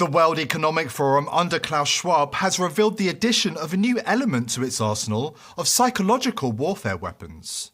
The World Economic Forum under Klaus Schwab has revealed the addition of a new element to its arsenal of psychological warfare weapons.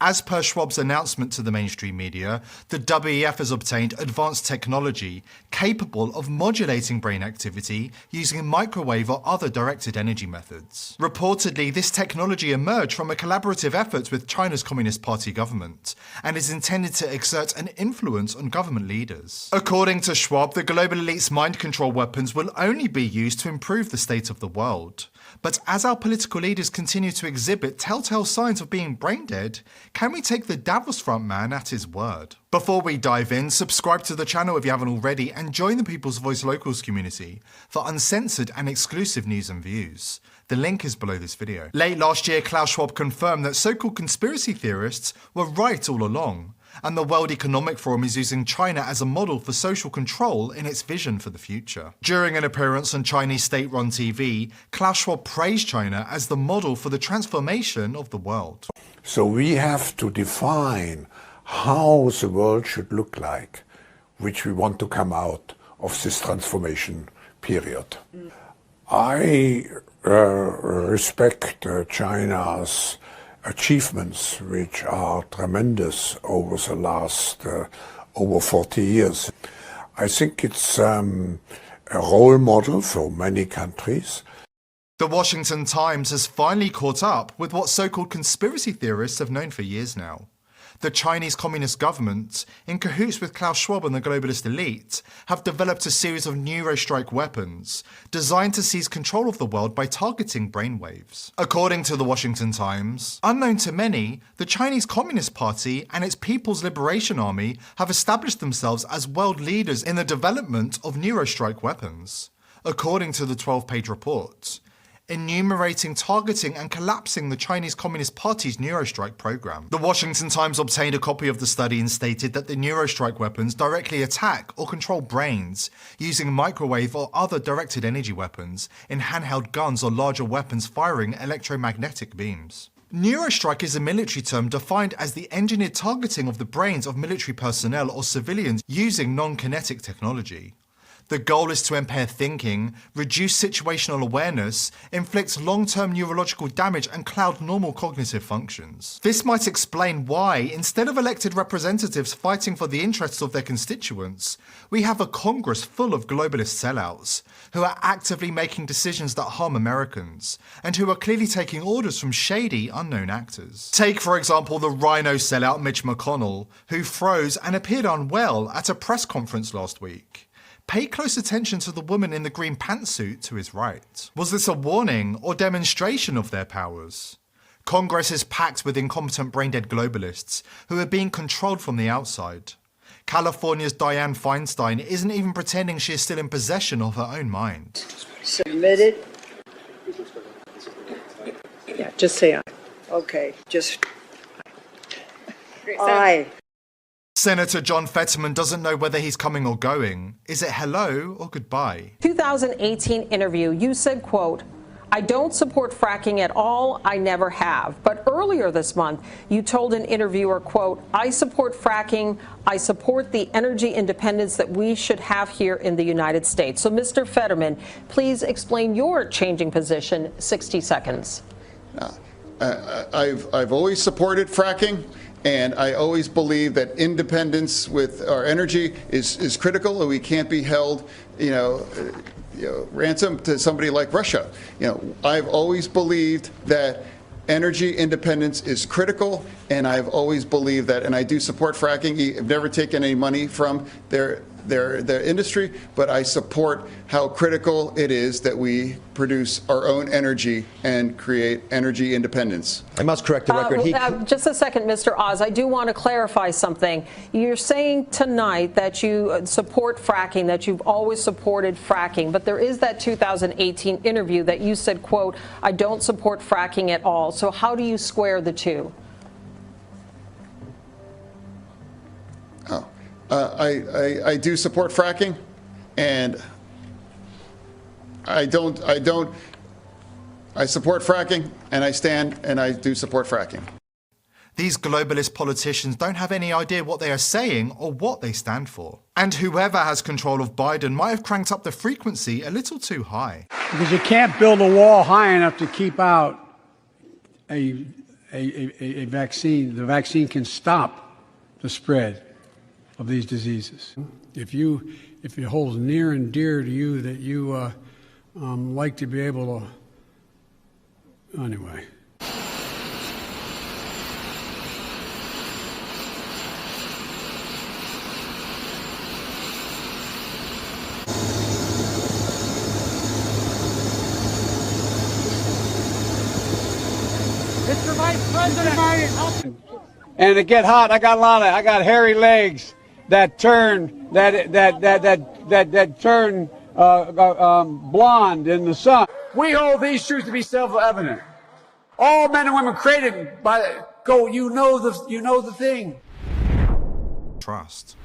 As per Schwab's announcement to the mainstream media, the WEF has obtained advanced technology capable of modulating brain activity using microwave or other directed energy methods. Reportedly, this technology emerged from a collaborative effort with China's Communist Party government and is intended to exert an influence on government leaders. According to Schwab, the global elite's mind control weapons will only be used to improve the state of the world. But as our political leaders continue to exhibit telltale signs of being brain dead, can we take the Davos frontman at his word? Before we dive in, subscribe to the channel if you haven't already and join the People's Voice Locals community for uncensored and exclusive news and views. The link is below this video. Late last year, Klaus Schwab confirmed that so-called conspiracy theorists were right all along, and the World Economic Forum is using China as a model for social control in its vision for the future. During an appearance on Chinese state-run TV, Klaus Schwab praised China as the model for the transformation of the world. So we have to define how the world should look like, which we want to come out of this transformation period. I respect China's achievements, which are tremendous over the last over 40 years. I think it's a role model for many countries. The Washington Times has finally caught up with what so-called conspiracy theorists have known for years now. The Chinese Communist government, in cahoots with Klaus Schwab and the globalist elite, have developed a series of neurostrike weapons designed to seize control of the world by targeting brainwaves. According to the Washington Times, unknown to many, the Chinese Communist Party and its People's Liberation Army have established themselves as world leaders in the development of neurostrike weapons. According to the 12-page report, enumerating, targeting and collapsing the Chinese Communist Party's neurostrike program. The Washington Times obtained a copy of the study and stated that the neurostrike weapons directly attack or control brains using microwave or other directed energy weapons in handheld guns or larger weapons firing electromagnetic beams. Neurostrike is a military term defined as the engineered targeting of the brains of military personnel or civilians using non-kinetic technology. The goal is to impair thinking, reduce situational awareness, inflict long-term neurological damage and cloud normal cognitive functions. This might explain why, instead of elected representatives fighting for the interests of their constituents, we have a Congress full of globalist sellouts who are actively making decisions that harm Americans and who are clearly taking orders from shady, unknown actors. Take, for example, the Rhino sellout Mitch McConnell, who froze and appeared unwell at a press conference last week. Pay close attention to the woman in the green pantsuit to his right. Was this a warning or demonstration of their powers? Congress is packed with incompetent brain-dead globalists who are being controlled from the outside. California's Dianne Feinstein isn't even pretending she is still in possession of her own mind. Submitted. Yeah, just say aye. Okay, just aye. Senator John Fetterman doesn't know whether he's coming or going. Is it hello or goodbye? 2018 interview, you said, quote, "I don't support fracking at all. I never have." But earlier this month, you told an interviewer, quote, "I support fracking. I support the energy independence that we should have here in the United States." So, Mr. Fetterman, please explain your changing position. 60 seconds. I've always supported fracking. And I always believe that independence with our energy is critical, and we can't be held, ransom to somebody like Russia. I've always believed that energy independence is critical, and I've always believed that, and I do support fracking. I've never taken any money from their industry, but I support how critical it is that we produce our own energy and create energy independence. I must correct the record. Just a second, Mr. Oz. I do want to clarify something. You're saying tonight that you support fracking, that you've always supported fracking, but there is that 2018 interview that you said, quote, "I don't support fracking at all." So how do you square the two? I do support fracking, and I support fracking, and I do support fracking. These globalist politicians don't have any idea what they are saying or what they stand for. And whoever has control of Biden might have cranked up the frequency a little too high. Because you can't build a wall high enough to keep out a vaccine. The vaccine can stop the spread of these diseases. If it holds near and dear to you that you like to be able to, anyway. Mr. Vice President, And to get hot, I got hairy legs that turn blonde in the sun. We hold these truths to be self-evident. All men and women created by you know the thing. Trust.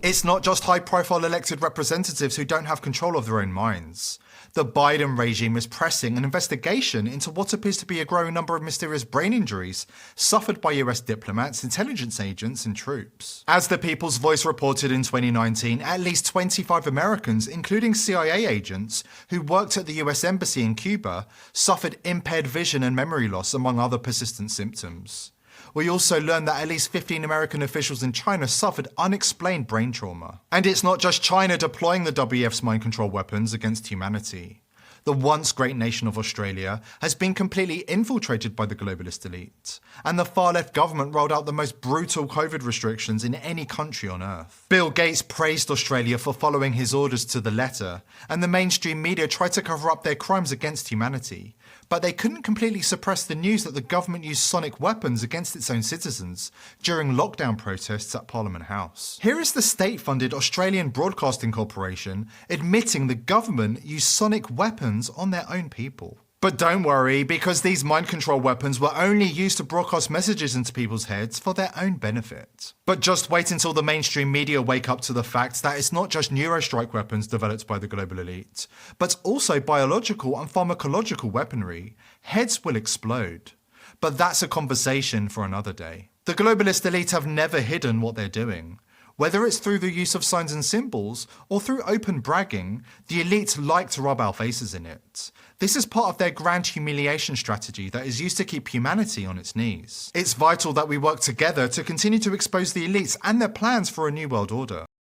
It's not just high-profile elected representatives who don't have control of their own minds. The Biden regime is pressing an investigation into what appears to be a growing number of mysterious brain injuries suffered by US diplomats, intelligence agents, and troops. As the People's Voice reported in 2019, at least 25 Americans, including CIA agents who worked at the US Embassy in Cuba, suffered impaired vision and memory loss, among other persistent symptoms. We also learned that at least 15 American officials in China suffered unexplained brain trauma. And it's not just China deploying the WEF's mind control weapons against humanity. The once great nation of Australia has been completely infiltrated by the globalist elite, and the far-left government rolled out the most brutal COVID restrictions in any country on earth. Bill Gates praised Australia for following his orders to the letter, and the mainstream media tried to cover up their crimes against humanity. But they couldn't completely suppress the news that the government used sonic weapons against its own citizens during lockdown protests at Parliament House. Here is the state-funded Australian Broadcasting Corporation admitting the government used sonic weapons on their own people. But don't worry, because these mind control weapons were only used to broadcast messages into people's heads for their own benefit. But just wait until the mainstream media wake up to the fact that it's not just neurostrike weapons developed by the global elite, but also biological and pharmacological weaponry. Heads will explode. But that's a conversation for another day. The globalist elite have never hidden what they're doing. Whether it's through the use of signs and symbols or through open bragging, the elite like to rub our faces in it. This is part of their grand humiliation strategy that is used to keep humanity on its knees. It's vital that we work together to continue to expose the elites and their plans for a new world order.